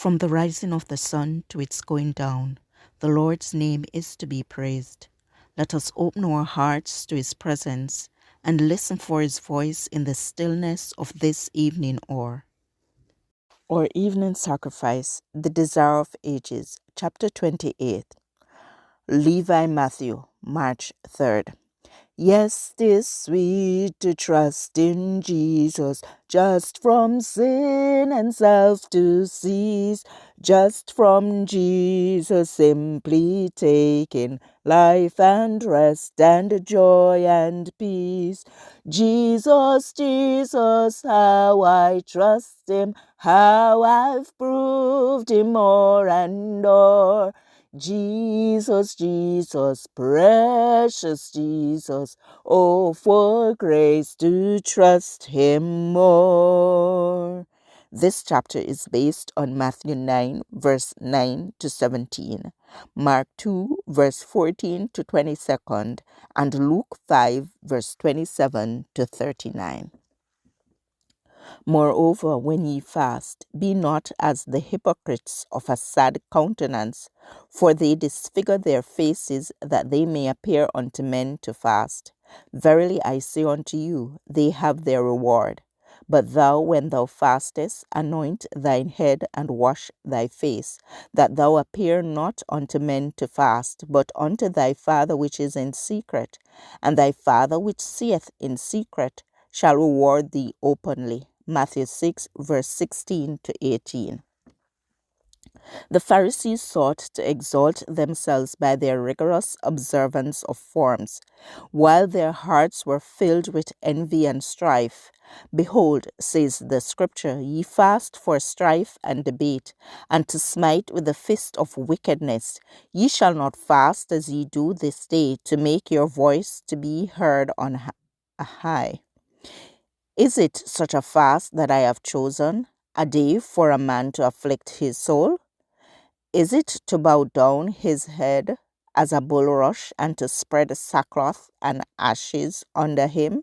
From the rising of the sun to its going down, the Lord's name is to be praised. Let us open our hearts to his presence and listen for his voice in the stillness of this evening hour. Our evening sacrifice, the desire of ages, chapter 28. Levi-Matthew, March 3rd. Yes, 'tis sweet to trust in Jesus, just from sin and self to cease, just from Jesus simply taking life and rest and joy and peace. Jesus, Jesus, how I trust him, how I've proved him more and more. Jesus, Jesus, precious Jesus, oh, for grace to trust him more. This chapter is based on Matthew 9, verse 9 to 17, Mark 2, verse 14 to 22, and Luke 5, verse 27 to 39. Moreover, when ye fast, be not as the hypocrites of a sad countenance, for they disfigure their faces, that they may appear unto men to fast. Verily I say unto you, they have their reward. But thou, when thou fastest, anoint thine head and wash thy face, that thou appear not unto men to fast, but unto thy Father which is in secret. And thy Father which seeth in secret shall reward thee openly. Matthew 6, verse 16 to 18. The Pharisees sought to exalt themselves by their rigorous observance of forms, while their hearts were filled with envy and strife. Behold, says the Scripture, ye fast for strife and debate, and to smite with the fist of wickedness. Ye shall not fast as ye do this day, to make your voice to be heard on high. Is it such a fast that I have chosen, a day for a man to afflict his soul? Is it to bow down his head as a bulrush, and to spread sackcloth and ashes under him?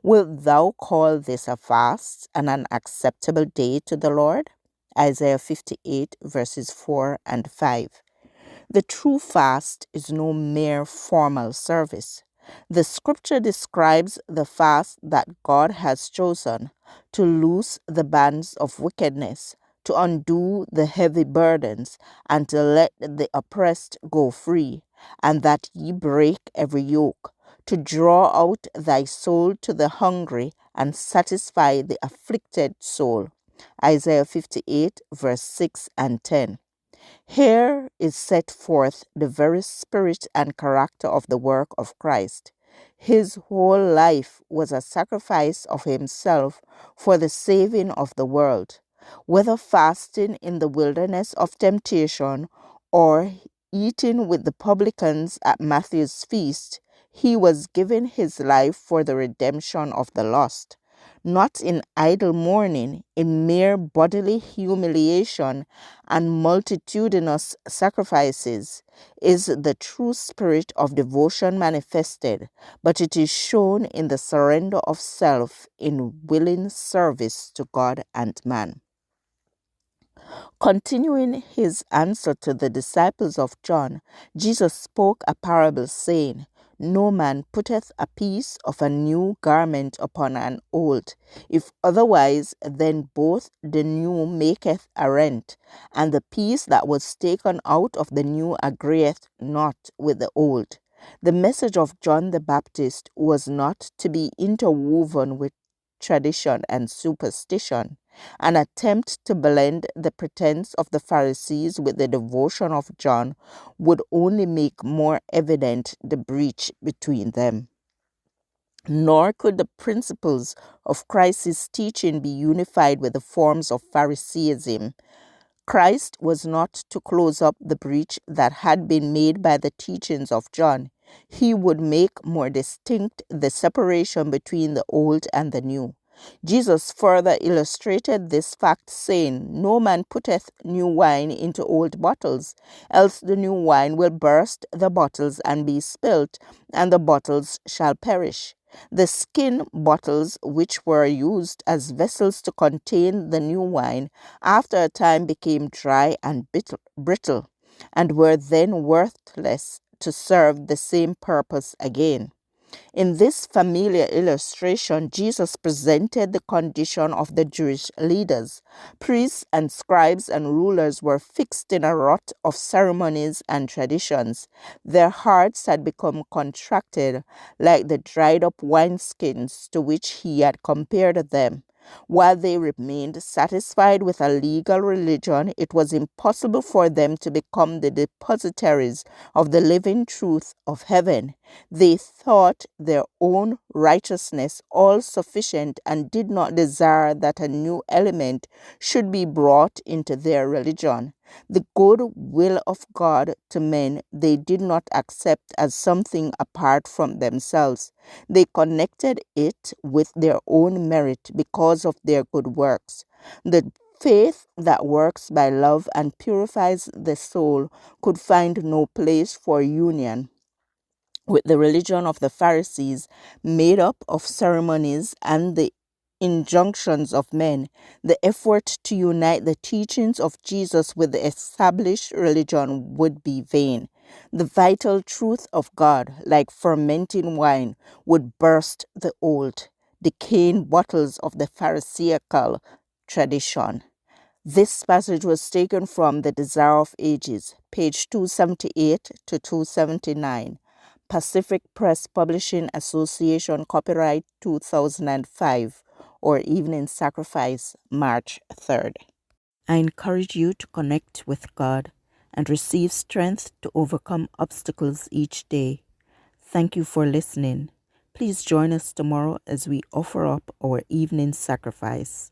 Wilt thou call this a fast and an acceptable day to the Lord? Isaiah 58, verses 4 and 5. The true fast is no mere formal service. The Scripture describes the fast that God has chosen to loose the bands of wickedness, to undo the heavy burdens, and to let the oppressed go free, and that ye break every yoke, to draw out thy soul to the hungry and satisfy the afflicted soul. Isaiah 58, verse 6 and 10. Here is set forth the very spirit and character of the work of Christ. His whole life was a sacrifice of himself for the saving of the world. Whether fasting in the wilderness of temptation or eating with the publicans at Matthew's feast, he was giving his life for the redemption of the lost. Not in idle mourning, in mere bodily humiliation and multitudinous sacrifices is the true spirit of devotion manifested, but it is shown in the surrender of self in willing service to God and man. Continuing his answer to the disciples of John, Jesus spoke a parable, saying, No man putteth a piece of a new garment upon an old. If otherwise, then both the new maketh a rent, and the piece that was taken out of the new agreeth not with the old. The message of John the Baptist was not to be interwoven with tradition and superstition. An attempt to blend the pretense of the Pharisees with the devotion of John would only make more evident the breach between them. Nor could the principles of Christ's teaching be unified with the forms of Phariseeism. Christ was not to close up the breach that had been made by the teachings of John. He would make more distinct the separation between the old and the new. Jesus further illustrated this fact, saying, No man putteth new wine into old bottles, else the new wine will burst the bottles and be spilt, and the bottles shall perish. The skin bottles, which were used as vessels to contain the new wine, after a time became dry and brittle, and were then worthless to serve the same purpose again. In this familiar illustration, Jesus presented the condition of the Jewish leaders. Priests and scribes and rulers were fixed in a rut of ceremonies and traditions. Their hearts had become contracted like the dried up wineskins to which he had compared them. While they remained satisfied with a legal religion, it was impossible for them to become the depositaries of the living truth of heaven. They thought their own righteousness all sufficient and did not desire that a new element should be brought into their religion. The good will of God to men they did not accept as something apart from themselves. They connected it with their own merit because of their good works. The faith that works by love and purifies the soul could find no place for union with the religion of the Pharisees, made up of ceremonies and the injunctions of men. The effort to unite the teachings of Jesus with the established religion would be vain. The vital truth of God, like fermenting wine, would burst the old, decaying bottles of the Pharisaical tradition. This passage was taken from The Desire of Ages, page 278 to 279. Pacific Press Publishing Association, copyright 2005, or Evening Sacrifice, March 3rd. I encourage you to connect with God and receive strength to overcome obstacles each day. Thank you for listening. Please join us tomorrow as we offer up our evening sacrifice.